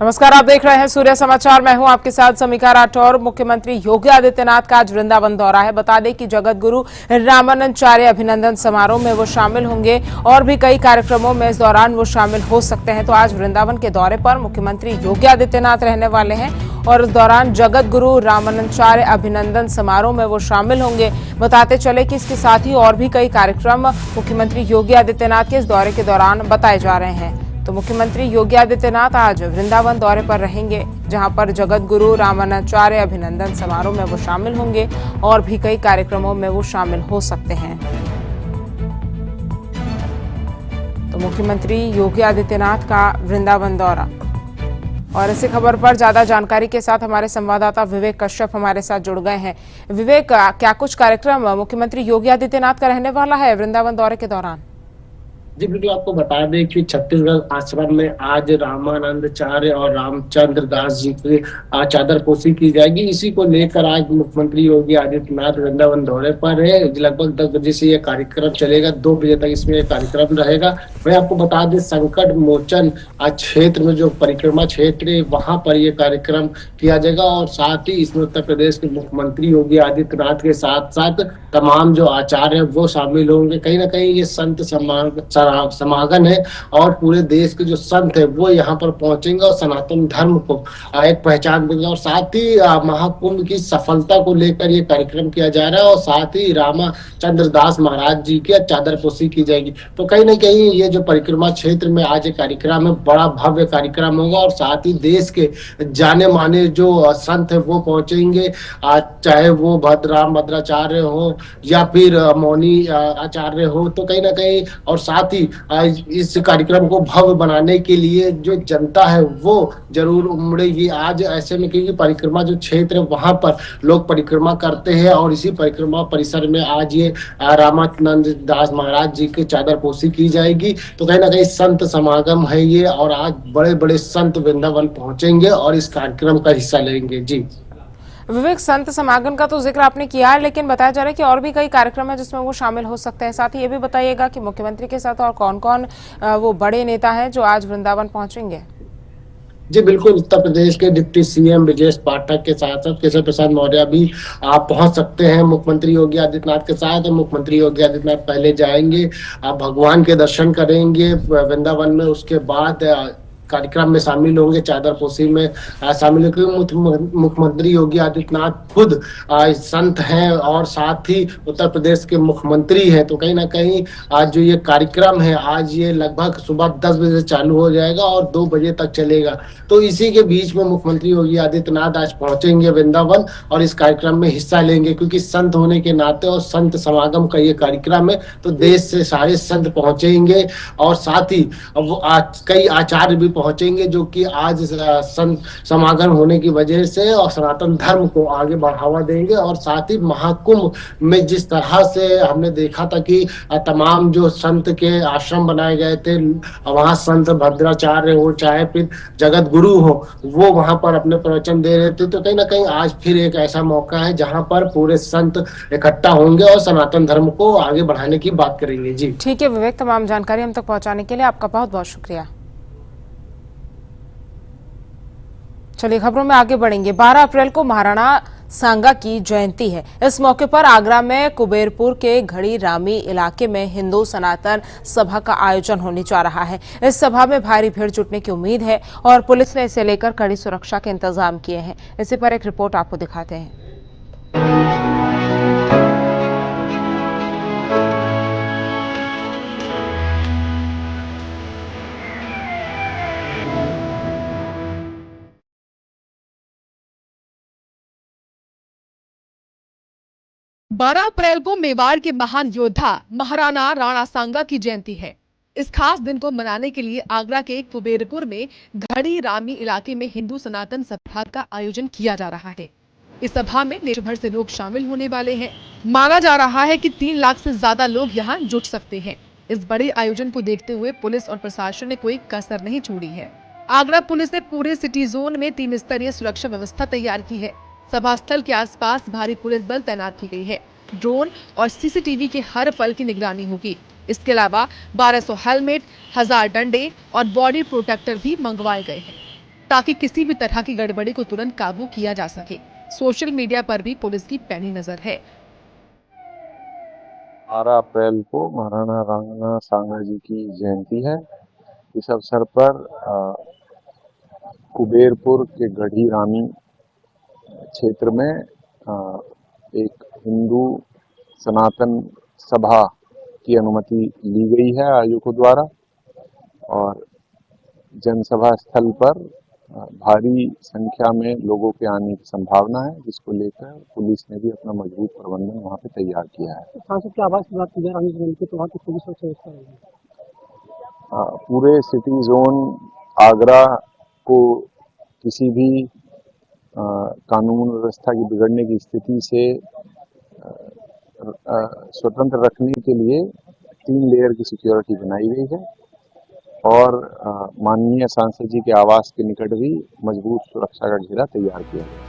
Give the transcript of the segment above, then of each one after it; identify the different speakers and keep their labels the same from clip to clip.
Speaker 1: नमस्कार, आप देख रहे हैं सूर्य समाचार। मैं हूं आपके साथ समीका राठौर। मुख्यमंत्री योगी आदित्यनाथ का आज वृंदावन दौरा है। बता दें कि जगत गुरु रामानंदाचार्य अभिनंदन समारोह में वो शामिल होंगे और भी कई कार्यक्रमों में इस दौरान वो शामिल हो सकते हैं। तो आज वृंदावन के दौरे पर मुख्यमंत्री योगी आदित्यनाथ रहने वाले हैं और इस दौरान जगत गुरु रामानंदाचार्य अभिनंदन समारोह में वो शामिल होंगे। बताते चले कि इसके साथ ही और भी कई कार्यक्रम मुख्यमंत्री योगी आदित्यनाथ के इस दौरे के दौरान बताए जा रहे हैं। तो मुख्यमंत्री योगी आदित्यनाथ आज वृंदावन दौरे पर रहेंगे, जहां पर जगत गुरु रामानंदाचार्य अभिनंदन समारोह में वो शामिल होंगे और भी कई कार्यक्रमों में वो शामिल हो सकते हैं। तो मुख्यमंत्री योगी आदित्यनाथ का वृंदावन दौरा। और इसी खबर पर ज्यादा जानकारी के साथ हमारे संवाददाता विवेक कश्यप हमारे साथ जुड़ गए हैं। विवेक, क्या कुछ कार्यक्रम मुख्यमंत्री योगी आदित्यनाथ का रहने वाला है वृंदावन दौरे के दौरान?
Speaker 2: जी बिल्कुल, आपको बता दें कि छत्तीसगढ़ आश्रम में आज रामानंदाचार्य और रामचंद्र दास जी की चादर पोशी की जाएगी। इसी को लेकर आज मुख्यमंत्री योगी आदित्यनाथ वृंदावन दौरे पर है। लगभग 10 बजे से यह कार्यक्रम चलेगा, 2 बजे तक इसमें यह कार्यक्रम रहेगा। मैं आपको बता दें, संकट मोचन क्षेत्र में जो परिक्रमा क्षेत्र है वहां पर यह कार्यक्रम किया जाएगा और साथ ही इसमें उत्तर प्रदेश के मुख्यमंत्री योगी आदित्यनाथ के साथ साथ तमाम जो आचार्य है वो शामिल होंगे। कहीं ना कहीं ये संत समागम है और पूरे देश के जो संत है वो यहाँ पर पहुंचेंगे और सनातन धर्म को एक पहचान देंगे। और साथ ही महाकुंभ की सफलता को लेकर ये कार्यक्रम किया जा रहा है और साथ ही रामाचंद्र दास महाराज जी की चादर पोशी की जाएगी। तो कहीं ना कहीं ये जो परिक्रमा क्षेत्र में आज एक कार्यक्रम है, बड़ा भव्य कार्यक्रम होगा और साथ ही देश के जाने माने जो संत है वो पहुंचेंगे, चाहे वो भद्राचार्य हो या फिर मौनी आचार्य हो। तो कहीं ना कहीं और साथ ही इस कार्यक्रम को भव्य बनाने के लिए जो जनता है वो जरूर उमड़ेगी आज। ऐसे में क्योंकि परिक्रमा जो क्षेत्र है वहां पर लोग परिक्रमा करते हैं और इसी परिक्रमा परिसर में आज ये रामानंद दास महाराज जी की चादर पोशी की जाएगी। तो कहीं ना कहीं संत समागम है ये और आज बड़े बड़े संत वृंदावन पहुंचेंगे और इस कार्यक्रम का हिस्सा लेंगे। जी
Speaker 1: विवेक, संत समागम का तो जिक्र आपने किया है, लेकिन बताया जा रहा है कि और भी कई कार्यक्रम है जिसमें वो शामिल हो सकते हैं। साथ ही ये भी बताइएगा कि मुख्यमंत्री के साथ और कौन कौन वो बड़े नेता हैं जो आज वृंदावन पहुंचेंगे?
Speaker 2: जी बिल्कुल, उत्तर प्रदेश के डिप्टी सीएम ब्रजेश पाठक के साथ साथ केशव प्रसाद मौर्य भी आप पहुंच सकते हैं मुख्यमंत्री योगी आदित्यनाथ के साथ। मुख्यमंत्री योगी आदित्यनाथ पहले जाएंगे, आप भगवान के दर्शन करेंगे वृंदावन में, उसके बाद कार्यक्रम में शामिल होंगे, चादर पोशी में शामिल होंगे। मुख्यमंत्री योगी आदित्यनाथ खुद संत हैं और साथ ही उत्तर प्रदेश के मुख्यमंत्री हैं। तो कहीं ना कहीं आज जो ये कार्यक्रम है आज ये लगभग सुबह 10 बजे से चालू हो जाएगा और 2 बजे तक चलेगा। तो इसी के बीच में मुख्यमंत्री योगी आदित्यनाथ आज पहुंचेंगे वृंदावन और इस कार्यक्रम में हिस्सा लेंगे, क्योंकि संत होने के नाते और संत समागम का ये कार्यक्रम है तो देश से सारे संत पहुंचेंगे और साथ ही वो कई आचार्य भी पहुंचेंगे जो कि आज संत समागम होने की वजह से और सनातन धर्म को आगे बढ़ावा देंगे। और साथ ही महाकुंभ में जिस तरह से हमने देखा था कि तमाम जो संत के आश्रम बनाए गए थे, वहां संत भद्राचार्य हो चाहे फिर जगत गुरु हो, वो वहां पर अपने प्रवचन दे रहे थे। तो कहीं ना कहीं आज फिर एक ऐसा मौका है जहां पर पूरे संत इकट्ठा होंगे और सनातन धर्म को आगे बढ़ाने की बात करेंगे। जी
Speaker 1: ठीक है विवेक, तमाम जानकारी हम तक पहुंचाने के लिए आपका बहुत बहुत शुक्रिया। चलिए खबरों में आगे बढ़ेंगे। 12 अप्रैल को महाराणा सांगा की जयंती है। इस मौके पर आगरा में कुबेरपुर के घड़ी रामी इलाके में हिंदू सनातन सभा का आयोजन होने जा रहा है। इस सभा में भारी भीड़ जुटने की उम्मीद है और पुलिस ने इसे लेकर कड़ी सुरक्षा के इंतजाम किए हैं। इसी पर एक रिपोर्ट आपको दिखाते हैं।
Speaker 3: 12 अप्रैल को मेवाड़ के महान योद्धा महाराणा राणा सांगा की जयंती है। इस खास दिन को मनाने के लिए आगरा के कुबेरपुर में घड़ी रामी इलाके में हिंदू सनातन सभा का आयोजन किया जा रहा है। इस सभा में देश भर से लोग शामिल होने वाले हैं। माना जा रहा है कि 3 लाख से ज्यादा लोग यहाँ जुट सकते हैं। इस बड़े आयोजन को देखते हुए पुलिस और प्रशासन ने कोई कसर नहीं छोड़ी है। आगरा पुलिस ने पूरे सिटी जोन में 3 स्तरीय सुरक्षा व्यवस्था तैयार की है। सभा स्थल के आसपास भारी पुलिस बल तैनात की गई है। ड्रोन और सीसीटीवी के हर पल की निगरानी होगी। इसके अलावा 1200 हेलमेट, 1000 डंडे और बॉडी प्रोटेक्टर भी मंगवाए गए हैं। ताकि किसी भी तरह की गड़बड़ी को तुरंत काबू किया जा सके। सोशल मीडिया पर भी पुलिस की पैनी नजर है।
Speaker 4: 12 अप्रैल को महाराणा राणा सांगा जी की जयंती है। इस अवसर पर कुबेरपुर के गढ़ी रामी क्षेत्र में एक हिंदू सनातन सभा की अनुमति ली गई है आयोजकों द्वारा और जनसभा स्थल पर भारी संख्या में लोगों के आने की संभावना है, जिसको लेकर पुलिस ने भी अपना मजबूत प्रबंधन वहां पे तैयार किया है।
Speaker 5: सांसद के आवास की बात की जाए तो वहाँ की पुलिस सुरक्षा व्यवस्था रहेगी।
Speaker 4: पूरे सिटी जोन आगरा को किसी भी कानून व्यवस्था की बिगड़ने की स्थिति से स्वतंत्र रखने के लिए 3 लेयर की सिक्योरिटी बनाई गई है और माननीय सांसद जी के आवास के निकट भी मजबूत सुरक्षा का घेरा तैयार किया गया।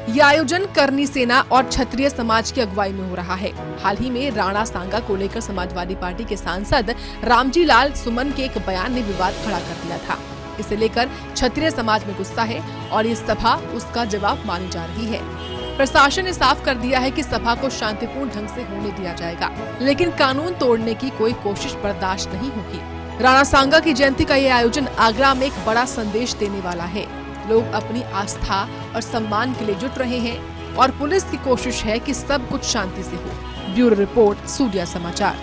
Speaker 3: ये आयोजन करनी सेना और क्षत्रिय समाज की अगुवाई में हो रहा है। हाल ही में राणा सांगा को लेकर समाजवादी पार्टी के सांसद रामजी लाल सुमन के एक बयान ने विवाद खड़ा कर दिया था। इसे लेकर क्षत्रिय समाज में गुस्सा है और ये सभा उसका जवाब मानी जा रही है। प्रशासन ने साफ कर दिया है कि सभा को शांतिपूर्ण ढंग से होने दिया जाएगा, लेकिन कानून तोड़ने की कोई कोशिश बर्दाश्त नहीं होगी। राणा सांगा की जयंती का ये आयोजन आगरा में एक बड़ा संदेश देने वाला है। लोग अपनी आस्था और सम्मान के लिए जुट रहे हैं और पुलिस की कोशिश है कि सब कुछ शांति से हो। ब्यूरो रिपोर्ट, सूर्या समाचार।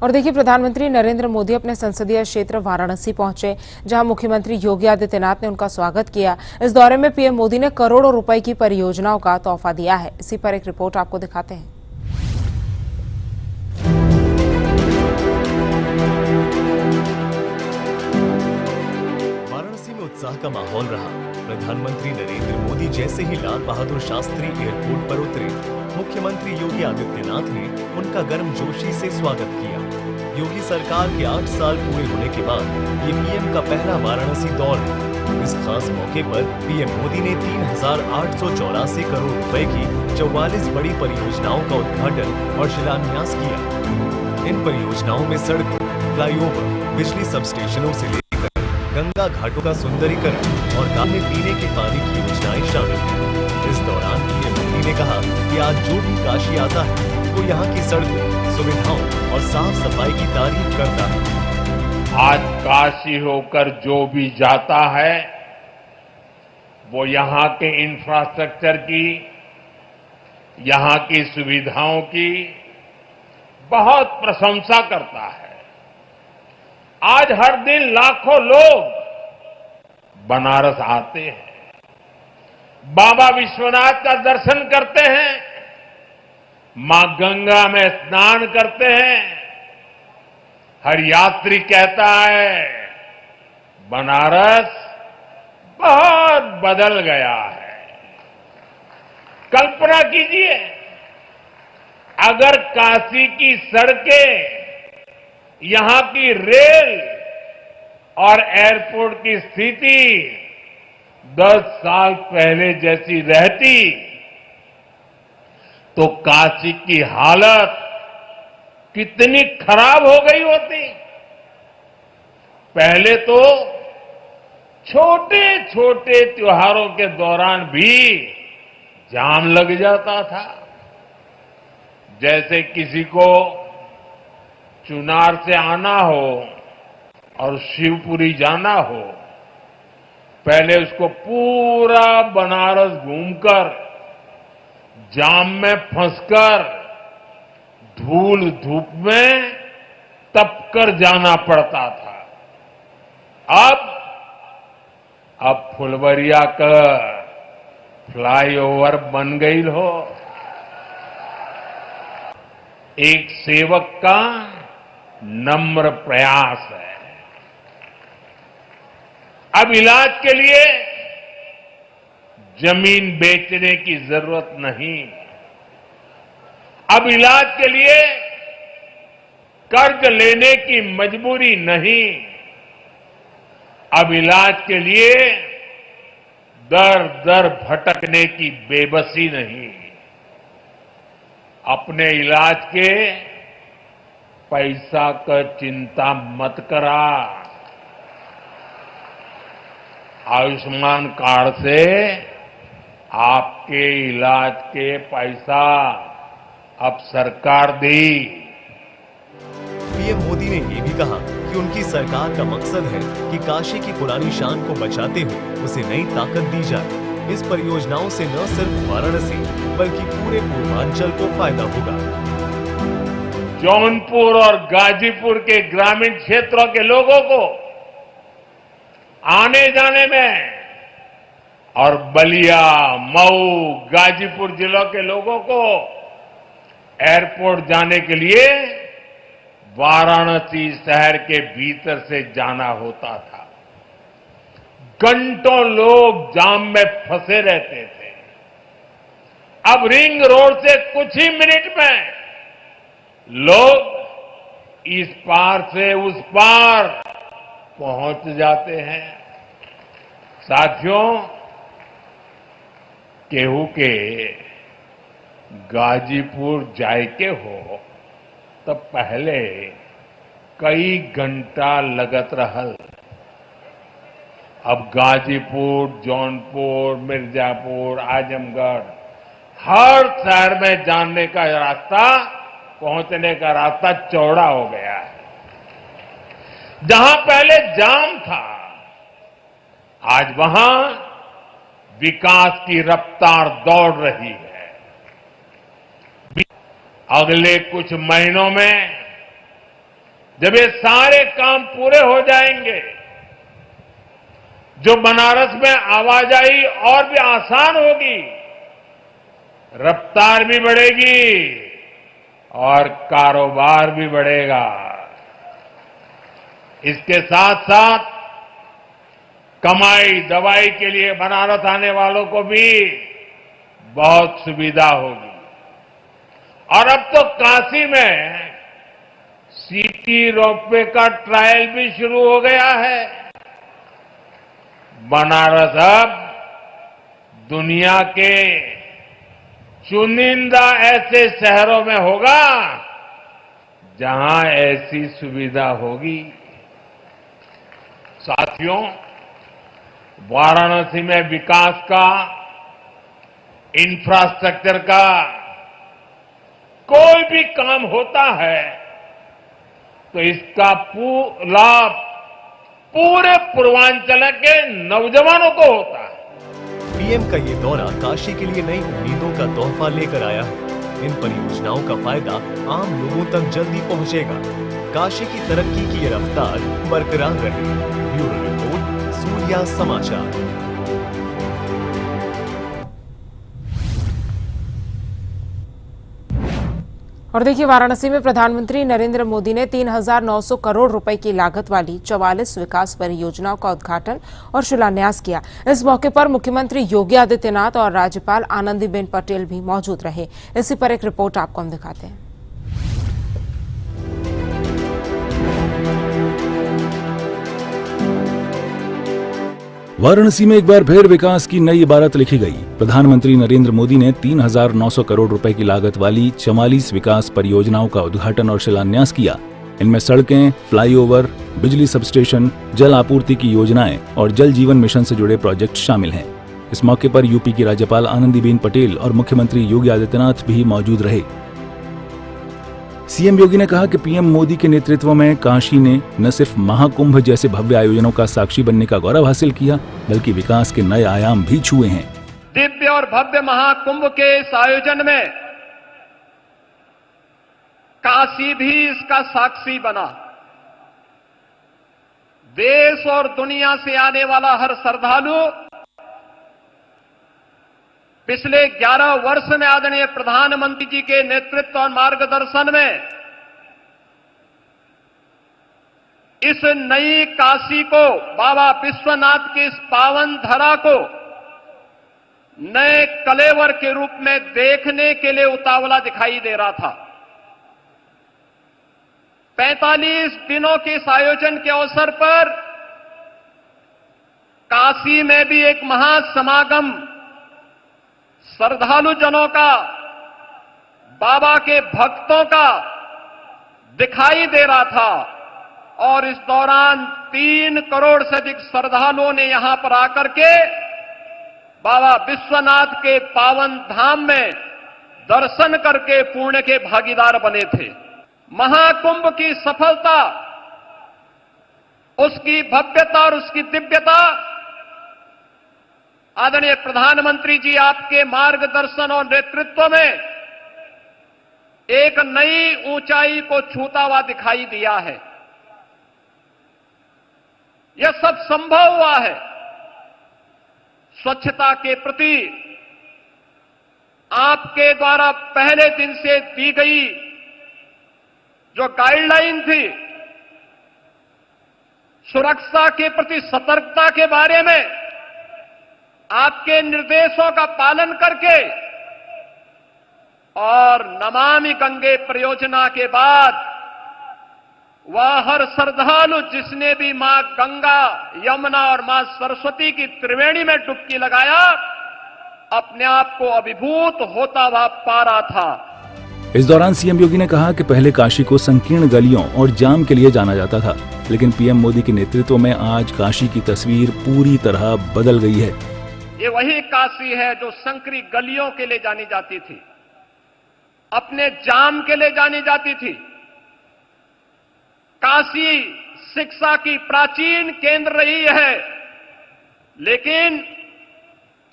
Speaker 1: और देखिए, प्रधानमंत्री नरेंद्र मोदी अपने संसदीय क्षेत्र वाराणसी पहुंचे, जहां मुख्यमंत्री योगी आदित्यनाथ ने उनका स्वागत किया। इस दौरे में पीएम मोदी ने करोड़ों रुपए की परियोजनाओं का तोहफा दिया है। इसी पर एक रिपोर्ट आपको दिखाते हैं।
Speaker 6: वाराणसी में उत्साह का माहौल रहा। प्रधानमंत्री नरेंद्र मोदी जैसे ही लाल बहादुर शास्त्री एयरपोर्ट पर उतरे, मुख्यमंत्री योगी आदित्यनाथ ने उनका गर्मजोशी से स्वागत किया। योगी सरकार के 8 साल पूरे होने के बाद ये पीएम का पहला वाराणसी दौर है। इस खास मौके पर पीएम मोदी ने 3,884 करोड़ रुपए की 44 बड़ी परियोजनाओं का उद्घाटन और शिलान्यास किया। इन परियोजनाओं में सड़कों, फ्लाईओवर, बिजली सब स्टेशनों से लेकर गंगा घाटों का सुंदरीकरण और गांव में पीने के पानी की योजनाएं शामिल हैं। इस दौरान पीएम मोदी ने कहा कि आज जो भी काशी आता है वो यहाँ की सड़कों, सुविधाओं और साफ सफाई की तारीफ करता है।
Speaker 7: आज काशी होकर जो भी जाता है वो यहाँ के इंफ्रास्ट्रक्चर की, यहाँ की सुविधाओं की बहुत प्रशंसा करता है। आज हर दिन लाखों लोग बनारस आते हैं, बाबा विश्वनाथ का दर्शन करते हैं, मां गंगा में स्नान करते हैं। हर यात्री कहता है बनारस बहुत बदल गया है। कल्पना कीजिए, अगर काशी की सड़कें, यहां की रेल और एयरपोर्ट की स्थिति 10 साल पहले जैसी रहती तो काशी की हालत कितनी खराब हो गई होती। पहले तो छोटे छोटे त्योहारों के दौरान भी जाम लग जाता था। जैसे किसी को चुनार से आना हो और शिवपुरी जाना हो, पहले उसको पूरा बनारस घूमकर, जाम में फंसकर, धूल धूप में तपकर जाना पड़ता था। अब फुलवरिया का फ्लाईओवर बन गई हो। एक सेवक का नम्र प्रयास है। अब इलाज के लिए जमीन बेचने की जरूरत नहीं। अब इलाज के लिए कर्ज लेने की मजबूरी नहीं। अब इलाज के लिए दर दर भटकने की बेबसी नहीं। अपने इलाज के पैसा का चिंता मत करा। आयुष्मान कार्ड से आपके इलाज के पैसा अब सरकार दी।
Speaker 6: पीएम मोदी ने ये भी कहा कि उनकी सरकार का मकसद है कि काशी की पुरानी शान को बचाते हुए उसे नई ताकत दी जाए। इस परियोजनाओं से न सिर्फ वाराणसी बल्कि पूरे पूर्वांचल को फायदा होगा।
Speaker 7: जौनपुर और गाजीपुर के ग्रामीण क्षेत्रों के लोगों को आने जाने में और बलिया, मऊ, गाजीपुर जिलों के लोगों को एयरपोर्ट जाने के लिए वाराणसी शहर के भीतर से जाना होता था। घंटों लोग जाम में फंसे रहते थे। अब रिंग रोड से कुछ ही मिनट में लोग इस पार से उस पार पहुंच जाते हैं। साथियों, केहू के गाजीपुर जायके हो तब पहले कई घंटा लगत रहल। अब गाजीपुर, जौनपुर, मिर्जापुर, आजमगढ़ हर शहर में जाने का रास्ता, पहुंचने का रास्ता चौड़ा हो गया है। जहां पहले जाम था, आज वहां विकास की रफ्तार दौड़ रही है। अगले कुछ महीनों में जब ये सारे काम पूरे हो जाएंगे, जो बनारस में आवाजाही और भी आसान होगी, रफ्तार भी बढ़ेगी और कारोबार भी बढ़ेगा। इसके साथ साथ कमाई दवाई के लिए बनारस आने वालों को भी बहुत सुविधा होगी। और अब तो काशी में सिटी रोपवे का ट्रायल भी शुरू हो गया है। बनारस अब दुनिया के चुनिंदा ऐसे शहरों में होगा जहां ऐसी सुविधा होगी। साथियों, वाराणसी में विकास का, इंफ्रास्ट्रक्चर का कोई भी काम होता है तो इसका लाभ पूरे पूर्वांचल के नौजवानों को होता है।
Speaker 6: पीएम का ये दौरा काशी के लिए नई उम्मीदों का तोहफा लेकर आया है। इन परियोजनाओं का फायदा आम लोगों तक जल्दी पहुंचेगा। काशी की तरक्की की ये रफ्तार बरकरार रहे। ब्यूरो रिपोर्ट, सूर्या समाचार।
Speaker 1: और देखिए, वाराणसी में प्रधानमंत्री नरेंद्र मोदी ने 3,900 करोड़ रुपए की लागत वाली 44 विकास परियोजनाओं का उद्घाटन और शिलान्यास किया। इस मौके पर मुख्यमंत्री योगी आदित्यनाथ और राज्यपाल आनंदीबेन पटेल भी मौजूद रहे। इसी पर एक रिपोर्ट आपको हम दिखाते हैं।
Speaker 8: वाराणसी में एक बार फिर विकास की नई इबारत लिखी गई। प्रधानमंत्री नरेंद्र मोदी ने 3,900 करोड़ रुपए की लागत वाली 44 विकास परियोजनाओं का उद्घाटन और शिलान्यास किया। इनमें सड़कें, फ्लाईओवर, बिजली सबस्टेशन, जल आपूर्ति की योजनाएं और जल जीवन मिशन से जुड़े प्रोजेक्ट शामिल हैं। इस मौके पर यूपी की राज्यपाल आनंदीबेन पटेल और मुख्यमंत्री योगी आदित्यनाथ भी मौजूद रहे। सीएम योगी ने कहा कि पीएम मोदी के नेतृत्व में काशी ने न सिर्फ महाकुंभ जैसे भव्य आयोजनों का साक्षी बनने का गौरव हासिल किया, बल्कि विकास के नए आयाम भी छुए हैं।
Speaker 9: दिव्य और भव्य महाकुंभ के इस आयोजन में काशी भी इसका साक्षी बना। देश और दुनिया से आने वाला हर श्रद्धालु पिछले 11 वर्ष में आदरणीय प्रधानमंत्री जी के नेतृत्व और मार्गदर्शन में इस नई काशी को, बाबा विश्वनाथ की इस पावन धरा को नए कलेवर के रूप में देखने के लिए उतावला दिखाई दे रहा था। 45 दिनों के इस आयोजन के अवसर पर काशी में भी एक महासमागम श्रद्धालु जनों का, बाबा के भक्तों का दिखाई दे रहा था और इस दौरान 3 करोड़ से अधिक श्रद्धालुओं ने यहां पर आकर के बाबा विश्वनाथ के पावन धाम में दर्शन करके पुण्य के भागीदार बने थे। महाकुंभ की सफलता, उसकी भव्यता और उसकी दिव्यता आदरणीय प्रधानमंत्री जी आपके मार्गदर्शन और नेतृत्व में एक नई ऊंचाई को छूता हुआ दिखाई दिया है। यह सब संभव हुआ है स्वच्छता के प्रति आपके द्वारा पहले दिन से दी गई जो गाइडलाइन थी, सुरक्षा के प्रति सतर्कता के बारे में आपके निर्देशों का पालन करके और नमामि गंगे परियोजना के बाद वह हर श्रद्धालु जिसने भी मां गंगा, यमुना और मां सरस्वती की त्रिवेणी में डुबकी लगाया, अपने आप को अभिभूत होता हुआ पा रहा था।
Speaker 8: इस दौरान सीएम योगी ने कहा कि पहले काशी को संकीर्ण गलियों और जाम के लिए जाना जाता था, लेकिन पीएम मोदी के नेतृत्व में आज काशी की तस्वीर पूरी तरह बदल गई है।
Speaker 9: ये वही काशी है जो संकरी गलियों के लिए जानी जाती थी, अपने जाम के लिए जानी जाती थी। काशी शिक्षा की प्राचीन केंद्र रही है, लेकिन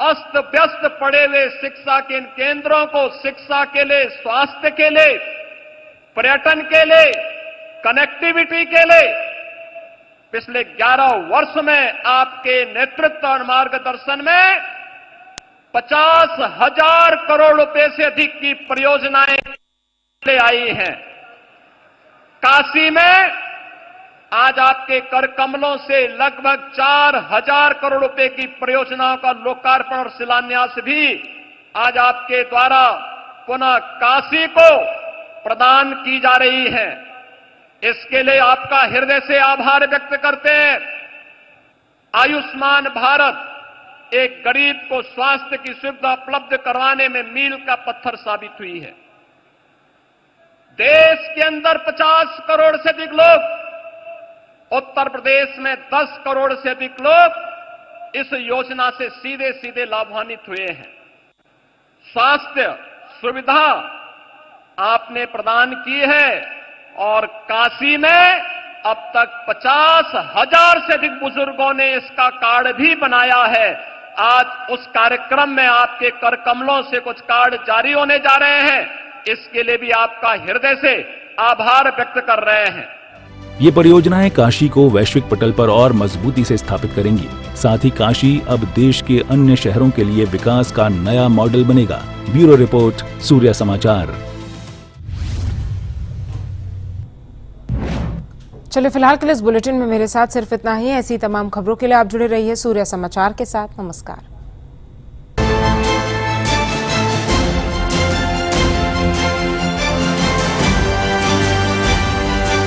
Speaker 9: अस्त व्यस्त पड़े हुए शिक्षा के इन केंद्रों को शिक्षा के लिए, स्वास्थ्य के लिए, पर्यटन के लिए, कनेक्टिविटी के लिए पिछले 11 वर्ष में आपके नेतृत्व और मार्गदर्शन में 50,000 करोड़ रुपए से अधिक की परियोजनाएं ले आई हैं। काशी में आज आपके कर कमलों से लगभग 4,000 करोड़ रुपए की परियोजनाओं का लोकार्पण और शिलान्यास भी आज आपके द्वारा पुनः काशी को प्रदान की जा रही है। इसके लिए आपका हृदय से आभार व्यक्त करते हैं। आयुष्मान भारत एक गरीब को स्वास्थ्य की सुविधा उपलब्ध करवाने में मील का पत्थर साबित हुई है। देश के अंदर 50 करोड़ से अधिक लोग, उत्तर प्रदेश में 10 करोड़ से अधिक लोग इस योजना से सीधे सीधे लाभान्वित हुए हैं। स्वास्थ्य सुविधा आपने प्रदान की है और काशी में अब तक 50,000 से अधिक बुजुर्गों ने इसका कार्ड भी बनाया है। आज उस कार्यक्रम में आपके कर कमलों से कुछ कार्ड जारी होने जा रहे हैं। इसके लिए भी आपका हृदय से आभार व्यक्त कर रहे हैं।
Speaker 8: ये परियोजनाएं काशी को वैश्विक पटल पर और मजबूती से स्थापित करेंगी। साथ ही काशी अब देश के अन्य शहरों के लिए विकास का नया मॉडल बनेगा। ब्यूरो रिपोर्ट, सूर्य समाचार।
Speaker 1: चलिए फिलहाल के लिए इस बुलेटिन में मेरे साथ सिर्फ इतना ही। ऐसी तमाम खबरों के लिए आप जुड़े रहिए सूर्य समाचार के साथ। नमस्कार।